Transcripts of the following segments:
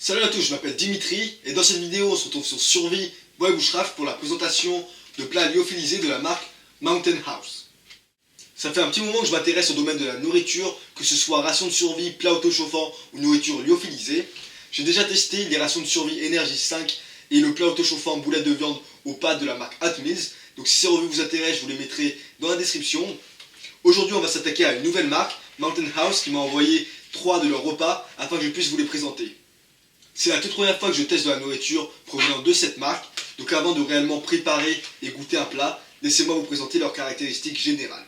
Salut à tous, je m'appelle Dimitri et dans cette vidéo on se retrouve sur Survie Bois Bushcraft pour la présentation de plats lyophilisés de la marque Mountain House. Ça fait un petit moment que je m'intéresse au domaine de la nourriture, que ce soit rations de survie, plats autochauffants ou nourriture lyophilisée. J'ai déjà testé les rations de survie Énergie 5 et le plat autochauffant boulettes de viande aux pâtes de la marque Atmeals. Donc si ces revues vous intéressent, je vous les mettrai dans la description. Aujourd'hui on va s'attaquer à une nouvelle marque, Mountain House, qui m'a envoyé 3 de leurs repas afin que je puisse vous les présenter. C'est la toute première fois que je teste de la nourriture provenant de cette marque, donc avant de réellement préparer et goûter un plat, laissez-moi vous présenter leurs caractéristiques générales.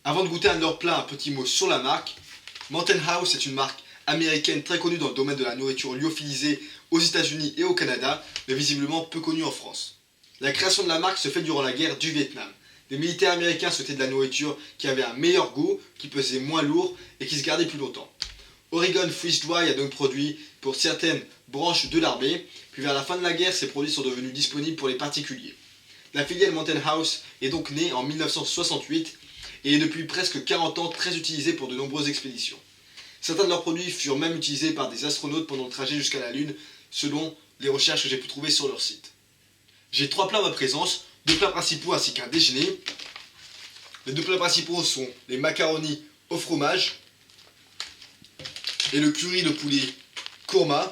Avant de goûter un de leurs plats, un petit mot sur la marque. Mountain House est une marque américaine très connue dans le domaine de la nourriture lyophilisée aux États-Unis et au Canada, mais visiblement peu connue en France. La création de la marque se fait durant la guerre du Vietnam. Les militaires américains souhaitaient de la nourriture qui avait un meilleur goût, qui pesait moins lourd et qui se gardait plus longtemps. Oregon Freeze Dry a donc produit pour certaines branches de l'armée, puis vers la fin de la guerre, ces produits sont devenus disponibles pour les particuliers. La filiale Mountain House est donc née en 1968 et est depuis presque 40 ans très utilisée pour de nombreuses expéditions. Certains de leurs produits furent même utilisés par des astronautes pendant le trajet jusqu'à la Lune, selon les recherches que j'ai pu trouver sur leur site. J'ai 3 plats à ma présence, 2 plats principaux ainsi qu'un déjeuner. Les 2 plats principaux sont les macaronis au fromage et le curry de poulet Korma.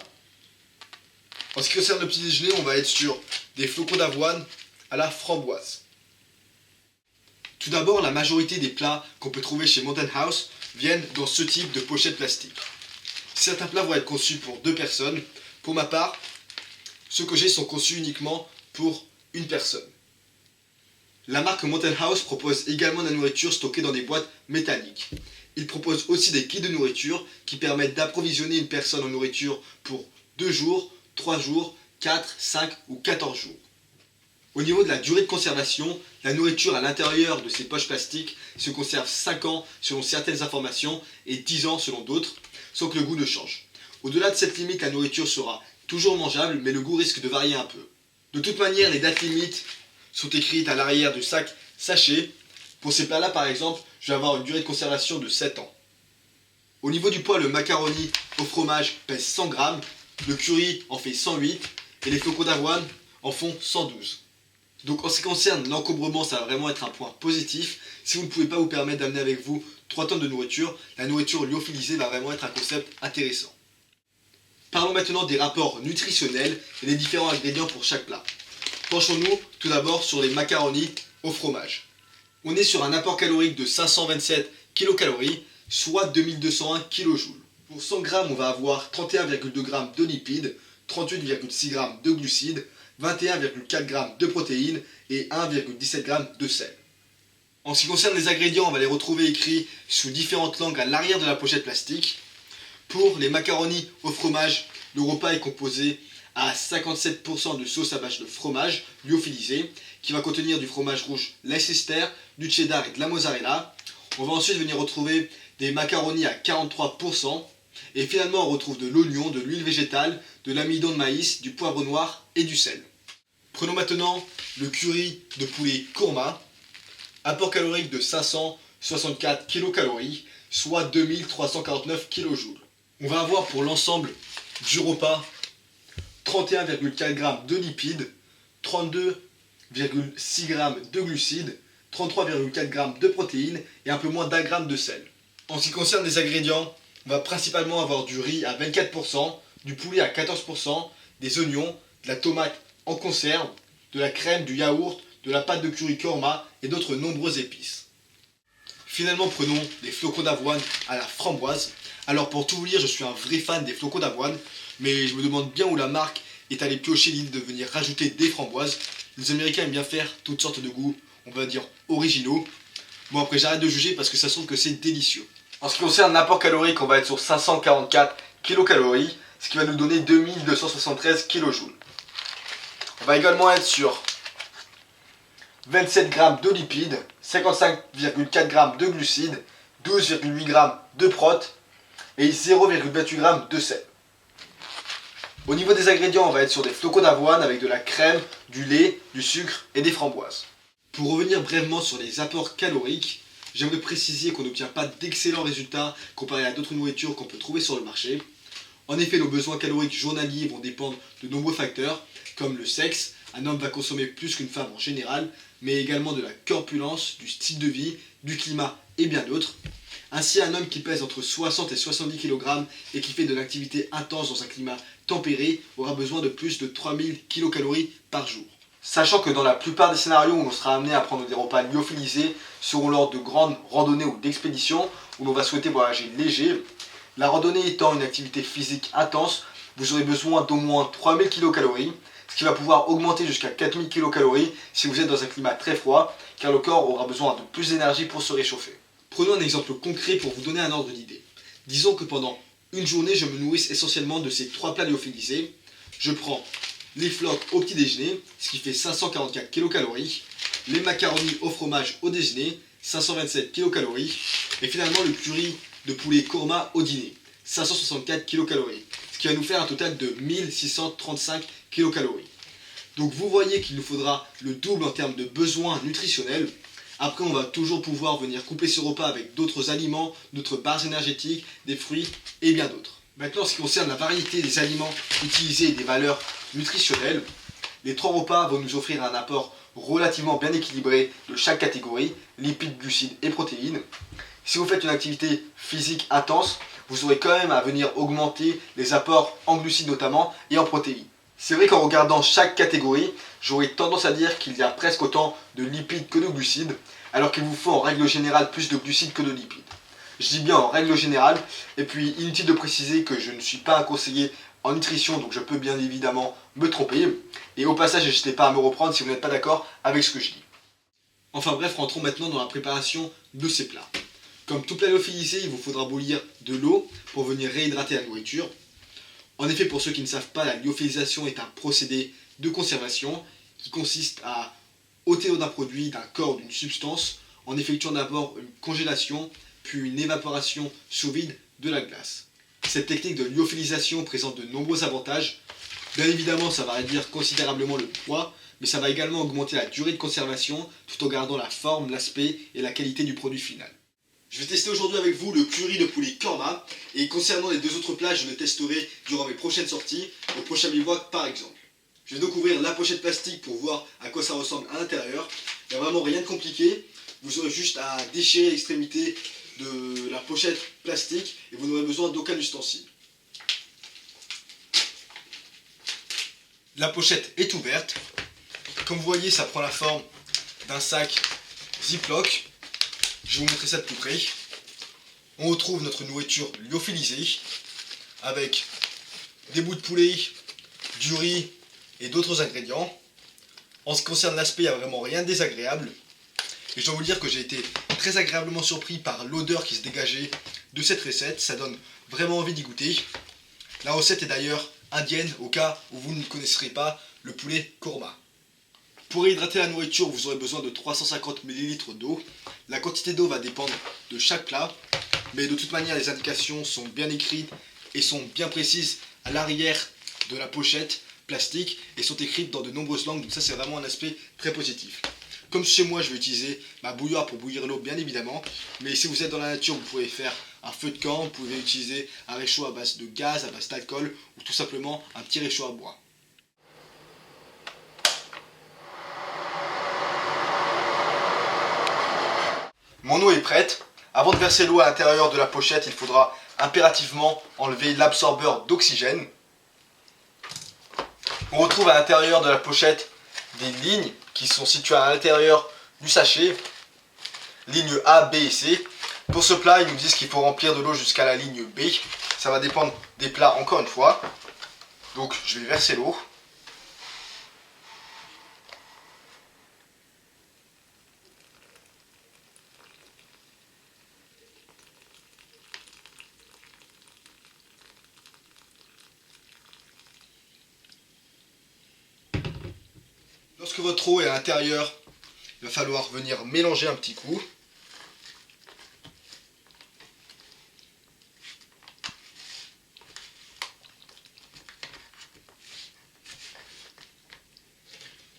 En ce qui concerne le petit déjeuner, on va être sur des flocons d'avoine à la framboise. Tout d'abord, la majorité des plats qu'on peut trouver chez Mountain House viennent dans ce type de pochette plastique. Certains plats vont être conçus pour 2 personnes. Pour ma part, ceux que j'ai sont conçus uniquement pour une personne. La marque Mountain House propose également de la nourriture stockée dans des boîtes métalliques. Il propose aussi des kits de nourriture qui permettent d'approvisionner une personne en nourriture pour 2 jours, 3 jours, 4, 5 ou 14 jours. Au niveau de la durée de conservation, la nourriture à l'intérieur de ces poches plastiques se conserve 5 ans selon certaines informations et 10 ans selon d'autres, sans que le goût ne change. Au-delà de cette limite, la nourriture sera toujours mangeable, mais le goût risque de varier un peu. De toute manière, les dates limites sont écrites à l'arrière du sac sachet. Pour ces plats-là, par exemple, je vais avoir une durée de conservation de 7 ans. Au niveau du poids, le macaroni au fromage pèse 100 grammes, le curry en fait 108 et les flocons d'avoine en font 112. Donc en ce qui concerne l'encombrement, ça va vraiment être un point positif. Si vous ne pouvez pas vous permettre d'amener avec vous 3 tonnes de nourriture, la nourriture lyophilisée va vraiment être un concept intéressant. Parlons maintenant des rapports nutritionnels et des différents ingrédients pour chaque plat. Penchons-nous tout d'abord sur les macaronis au fromage. On est sur un apport calorique de 527 kcal, soit 2201 kJ. Pour 100 g, on va avoir 31,2 g de lipides, 38,6 g de glucides, 21,4 g de protéines et 1,17 g de sel. En ce qui concerne les ingrédients, on va les retrouver écrits sous différentes langues à l'arrière de la pochette plastique. Pour les macaronis au fromage, le repas est composé à 57% de sauce à base de fromage lyophilisé, qui va contenir du fromage rouge Leicester, du cheddar et de la mozzarella. On va ensuite venir retrouver des macaronis à 43%, et finalement on retrouve de l'oignon, de l'huile végétale, de l'amidon de maïs, du poivre noir et du sel. Prenons maintenant le curry de poulet Korma, apport calorique de 564 kcal, soit 2349 kJ. On va avoir pour l'ensemble du repas 31,4 g de lipides, 32,6 g de glucides, 33,4 g de protéines et un peu moins d'1 g de sel. En ce qui concerne les ingrédients, on va principalement avoir du riz à 24%, du poulet à 14%, des oignons, de la tomate en conserve, de la crème, du yaourt, de la pâte de curry Korma et d'autres nombreuses épices. Finalement, prenons des flocons d'avoine à la framboise. Alors pour tout vous dire, je suis un vrai fan des flocons d'avoine, mais je me demande bien où la marque est allée piocher l'idée de venir rajouter des framboises. Les Américains aiment bien faire toutes sortes de goûts, on va dire originaux. Bon, après j'arrête de juger parce que ça se trouve que c'est délicieux. En ce qui concerne l'apport calorique, on va être sur 544 kcal, ce qui va nous donner 2273 kJ. On va également être sur 27 g de lipides, 55,4 g de glucides, 12,8 g de prot et 0,28 g de sel. Au niveau des ingrédients, on va être sur des flocons d'avoine avec de la crème, du lait, du sucre et des framboises. Pour revenir brièvement sur les apports caloriques, j'aimerais préciser qu'on n'obtient pas d'excellents résultats comparé à d'autres nourritures qu'on peut trouver sur le marché. En effet, nos besoins caloriques journaliers vont dépendre de nombreux facteurs, comme le sexe, un homme va consommer plus qu'une femme en général, mais également de la corpulence, du style de vie, du climat et bien d'autres. Ainsi, un homme qui pèse entre 60 et 70 kg et qui fait de l'activité intense dans un climat tempéré aura besoin de plus de 3000 kcal par jour. Sachant que dans la plupart des scénarios où on sera amené à prendre des repas lyophilisés seront lors de grandes randonnées ou d'expéditions où l'on va souhaiter voyager léger, la randonnée étant une activité physique intense, vous aurez besoin d'au moins 3000 kcal, ce qui va pouvoir augmenter jusqu'à 4000 kcal si vous êtes dans un climat très froid, car le corps aura besoin de plus d'énergie pour se réchauffer. Prenons un exemple concret pour vous donner un ordre d'idée. Disons que pendant une journée, je me nourrisse essentiellement de ces 3 plats lyophilisés. Je prends les flocs au petit déjeuner, ce qui fait 544 kcal, les macaronis au fromage au déjeuner, 527 kcal, et finalement le curry de poulet korma au dîner, 564 kcal, ce qui va nous faire un total de 1635 kcal. Donc vous voyez qu'il nous faudra le double en termes de besoins nutritionnels. Après, on va toujours pouvoir venir couper ce repas avec d'autres aliments, d'autres barres énergétiques, des fruits et bien d'autres. Maintenant, en ce qui concerne la variété des aliments utilisés et des valeurs nutritionnelles, les 3 repas vont nous offrir un apport relativement bien équilibré de chaque catégorie, lipides, glucides et protéines. Si vous faites une activité physique intense, vous aurez quand même à venir augmenter les apports en glucides notamment et en protéines. C'est vrai qu'en regardant chaque catégorie, j'aurais tendance à dire qu'il y a presque autant de lipides que de glucides, alors qu'il vous faut en règle générale plus de glucides que de lipides. Je dis bien en règle générale, et puis inutile de préciser que je ne suis pas un conseiller en nutrition, donc je peux bien évidemment me tromper. Et au passage, n'hésitez pas à me reprendre si vous n'êtes pas d'accord avec ce que je dis. Enfin bref, rentrons maintenant dans la préparation de ces plats. Comme tout plat lyophilisé, il vous faudra bouillir de l'eau pour venir réhydrater la nourriture. En effet, pour ceux qui ne savent pas, la lyophilisation est un procédé de conservation qui consiste à ôter l'eau d'un produit, d'un corps, d'une substance, en effectuant d'abord une congélation, puis une évaporation sous vide de la glace. Cette technique de lyophilisation présente de nombreux avantages. Bien évidemment, ça va réduire considérablement le poids, mais ça va également augmenter la durée de conservation tout en gardant la forme, l'aspect et la qualité du produit final. Je vais tester aujourd'hui avec vous le curry de poulet korma, et concernant les 2 autres plats, je le testerai durant mes prochaines sorties, au prochain bivouac par exemple. Je vais donc ouvrir la pochette plastique pour voir à quoi ça ressemble à l'intérieur. Il n'y a vraiment rien de compliqué, vous aurez juste à déchirer l'extrémité de la pochette plastique et vous n'aurez besoin d'aucun ustensile. La pochette est ouverte. Comme vous voyez, ça prend la forme d'un sac Ziploc. Je vais vous montrer ça de plus près. On retrouve notre nourriture lyophilisée avec des bouts de poulet, du riz et d'autres ingrédients. En ce qui concerne l'aspect, il n'y a vraiment rien de désagréable. Et je dois vous dire que j'ai été très agréablement surpris par l'odeur qui se dégageait de cette recette. Ça donne vraiment envie d'y goûter. La recette est d'ailleurs indienne au cas où vous ne connaisserez pas le poulet korma. Pour hydrater la nourriture, vous aurez besoin de 350 ml d'eau. La quantité d'eau va dépendre de chaque plat, mais de toute manière les indications sont bien écrites et sont bien précises à l'arrière de la pochette plastique et sont écrites dans de nombreuses langues, donc ça c'est vraiment un aspect très positif. Comme chez moi, je vais utiliser ma bouilloire pour bouillir l'eau bien évidemment, mais si vous êtes dans la nature, vous pouvez faire un feu de camp, vous pouvez utiliser un réchaud à base de gaz, à base d'alcool ou tout simplement un petit réchaud à bois. Mon eau est prête. Avant de verser l'eau à l'intérieur de la pochette, il faudra impérativement enlever l'absorbeur d'oxygène. On retrouve à l'intérieur de la pochette des lignes qui sont situées à l'intérieur du sachet, lignes A, B et C. Pour ce plat, ils nous disent qu'il faut remplir de l'eau jusqu'à la ligne B. Ça va dépendre des plats encore une fois. Donc je vais verser l'eau. Lorsque votre eau est à l'intérieur, il va falloir venir mélanger un petit coup.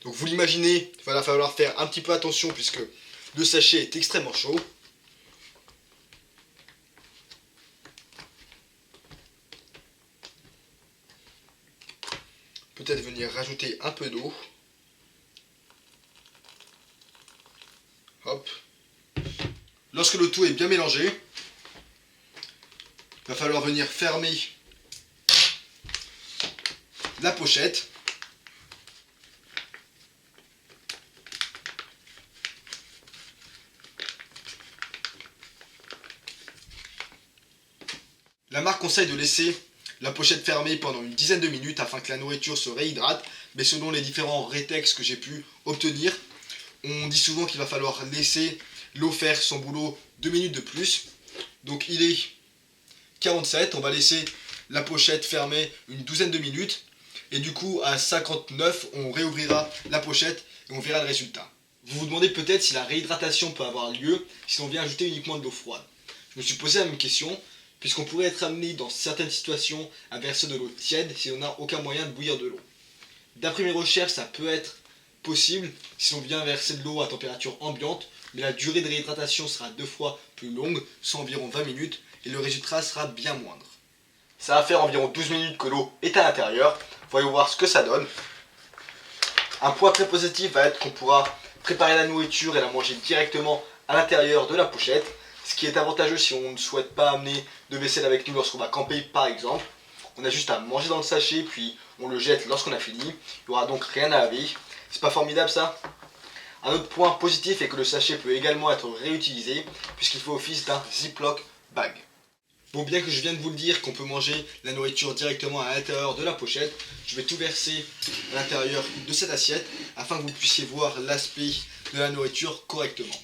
Donc vous l'imaginez, il va falloir faire un petit peu attention puisque le sachet est extrêmement chaud. peut-être venir rajouter un peu d'eau. Hop. Lorsque le tout est bien mélangé, il va falloir venir fermer la pochette. La marque conseille de laisser la pochette fermée pendant une dizaine de minutes afin que la nourriture se réhydrate, mais selon les différents rétex que j'ai pu obtenir, on dit souvent qu'il va falloir laisser l'eau faire son boulot 2 minutes de plus. Donc il est 47, on va laisser la pochette fermée une douzaine de minutes, et du coup à 59 on réouvrira la pochette et on verra le résultat. Vous vous demandez peut-être si la réhydratation peut avoir lieu si on vient ajouter uniquement de l'eau froide. Je me suis posé la même question, puisqu'on pourrait être amené dans certaines situations à verser de l'eau tiède si on n'a aucun moyen de bouillir de l'eau. D'après mes recherches, ça peut être possible si on vient verser de l'eau à température ambiante, mais la durée de réhydratation sera 2 fois plus longue, soit environ 20 minutes, et le résultat sera bien moindre. Ça va faire environ 12 minutes que l'eau est à l'intérieur, voyons voir ce que ça donne. Un point très positif va être qu'on pourra préparer la nourriture et la manger directement à l'intérieur de la pochette, ce qui est avantageux si on ne souhaite pas amener de vaisselle avec nous lorsqu'on va camper par exemple. On a juste à manger dans le sachet puis on le jette lorsqu'on a fini, il n'y aura donc rien à laver. C'est pas formidable ça? Un autre point positif est que le sachet peut également être réutilisé puisqu'il fait office d'un Ziploc bag. Bon, bien que je viens de vous le dire qu'on peut manger la nourriture directement à l'intérieur de la pochette, je vais tout verser à l'intérieur de cette assiette afin que vous puissiez voir l'aspect de la nourriture correctement.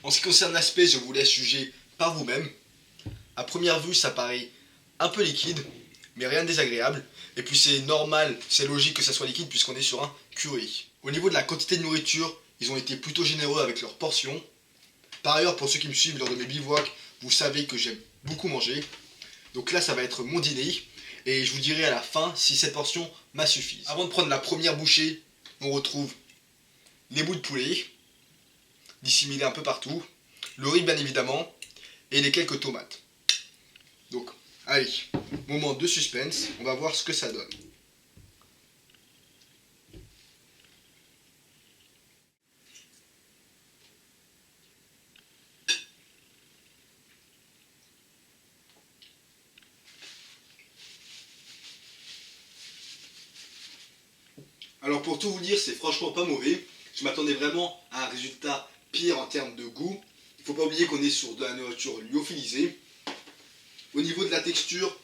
En ce qui concerne l'aspect, je vous laisse juger par vous-même. À première vue, ça paraît un peu liquide, mais rien de désagréable. Et puis c'est normal, c'est logique que ça soit liquide puisqu'on est sur un curry. Au niveau de la quantité de nourriture, ils ont été plutôt généreux avec leurs portions. Par ailleurs, pour ceux qui me suivent lors de mes bivouacs, vous savez que j'aime beaucoup manger. Donc là, ça va être mon dîner. Et je vous dirai à la fin si cette portion m'a suffi. Avant de prendre la première bouchée, on retrouve les bouts de poulet, dissimulés un peu partout, le riz bien évidemment, et les quelques tomates. Donc, allez, moment de suspense, on va voir ce que ça donne. Alors pour tout vous dire, c'est franchement pas mauvais. Je m'attendais vraiment à un résultat pire en termes de goût. Il ne faut pas oublier qu'on est sur de la nourriture lyophilisée. Au niveau de la texture,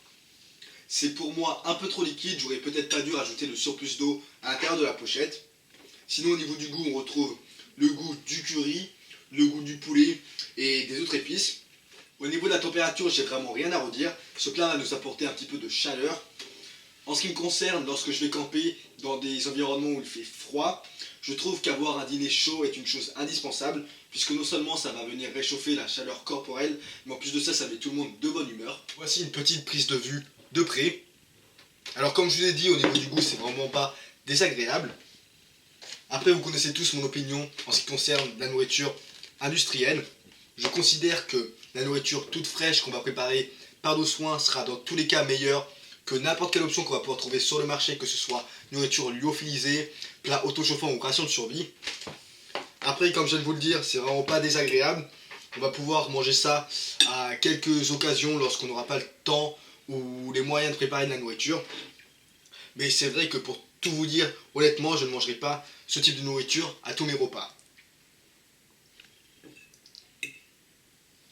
c'est pour moi un peu trop liquide. J'aurais peut-être pas dû rajouter le surplus d'eau à l'intérieur de la pochette. Sinon au niveau du goût, on retrouve le goût du curry, le goût du poulet et des autres épices. Au niveau de la température, j'ai vraiment rien à redire. Ce plat va nous apporter un petit peu de chaleur. En ce qui me concerne, lorsque je vais camper dans des environnements où il fait froid, je trouve qu'avoir un dîner chaud est une chose indispensable, puisque non seulement ça va venir réchauffer la chaleur corporelle, mais en plus de ça, ça met tout le monde de bonne humeur. Voici une petite prise de vue de près. Alors comme je vous ai dit, au niveau du goût, c'est vraiment pas désagréable. Après, vous connaissez tous mon opinion en ce qui concerne la nourriture industrielle. Je considère que la nourriture toute fraîche qu'on va préparer par nos soins sera dans tous les cas meilleure que n'importe quelle option qu'on va pouvoir trouver sur le marché, que ce soit nourriture lyophilisée, plat auto-chauffant ou ration de survie. Après, comme je viens de vous le dire, c'est vraiment pas désagréable. On va pouvoir manger ça à quelques occasions lorsqu'on n'aura pas le temps ou les moyens de préparer de la nourriture. Mais c'est vrai que pour tout vous dire, honnêtement, je ne mangerai pas ce type de nourriture à tous mes repas.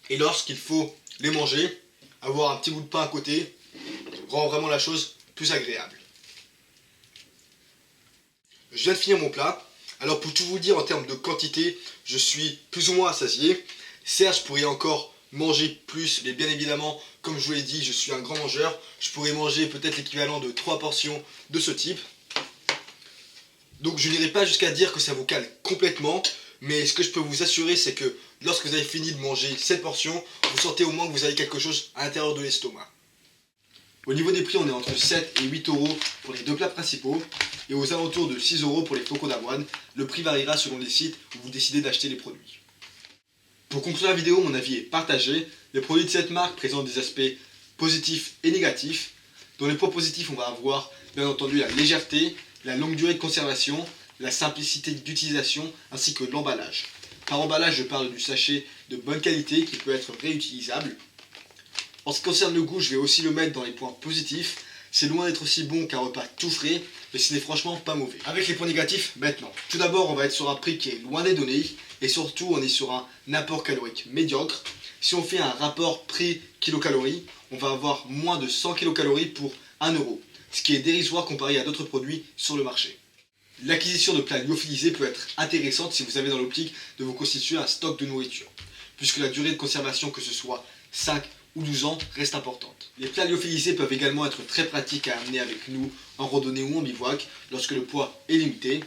Et lorsqu'il faut les manger, avoir un petit bout de pain à côté rend vraiment la chose plus agréable. Je viens de finir mon plat. Alors pour tout vous dire en termes de quantité, je suis plus ou moins rassasié. Certes, je pourrais encore manger plus, mais bien évidemment, comme je vous l'ai dit, je suis un grand mangeur. Je pourrais manger peut-être l'équivalent de 3 portions de ce type. Donc je n'irai pas jusqu'à dire que ça vous cale complètement, mais ce que je peux vous assurer, c'est que lorsque vous avez fini de manger cette portion, vous sentez au moins que vous avez quelque chose à l'intérieur de l'estomac. Au niveau des prix, on est entre 7 et 8 euros pour les deux plats principaux et aux alentours de 6 euros pour les flocons d'avoine. Le prix variera selon les sites où vous décidez d'acheter les produits. Pour conclure la vidéo, mon avis est partagé. Les produits de cette marque présentent des aspects positifs et négatifs. Dans les points positifs, on va avoir bien entendu la légèreté, la longue durée de conservation, la simplicité d'utilisation ainsi que l'emballage. Par emballage, je parle du sachet de bonne qualité qui peut être réutilisable. En ce qui concerne le goût, je vais aussi le mettre dans les points positifs. C'est loin d'être aussi bon qu'un repas tout frais, mais ce n'est franchement pas mauvais. Avec les points négatifs, maintenant. Tout d'abord, on va être sur un prix qui est loin des données, et surtout, on est sur un apport calorique médiocre. Si on fait un rapport prix kilocalories, on va avoir moins de 100 kilocalories pour 1 euro, ce qui est dérisoire comparé à d'autres produits sur le marché. L'acquisition de plats lyophilisés peut être intéressante si vous avez dans l'optique de vous constituer un stock de nourriture, puisque la durée de conservation, que ce soit 5 ou 12 ans, reste importante. Les plats lyophilisés peuvent également être très pratiques à amener avec nous en randonnée ou en bivouac lorsque le poids est limité,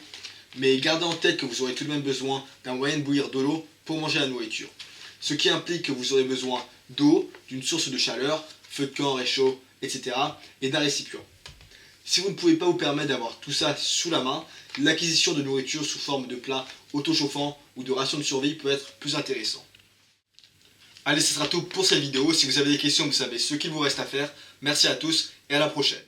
mais gardez en tête que vous aurez tout de même besoin d'un moyen de bouillir de l'eau pour manger la nourriture, ce qui implique que vous aurez besoin d'eau, d'une source de chaleur, feu de camp, réchaud, etc. et d'un récipient. Si vous ne pouvez pas vous permettre d'avoir tout ça sous la main, l'acquisition de nourriture sous forme de plats autochauffants ou de rations de survie peut être plus intéressant. Allez, ce sera tout pour cette vidéo. Si vous avez des questions, vous savez ce qu'il vous reste à faire. Merci à tous et à la prochaine.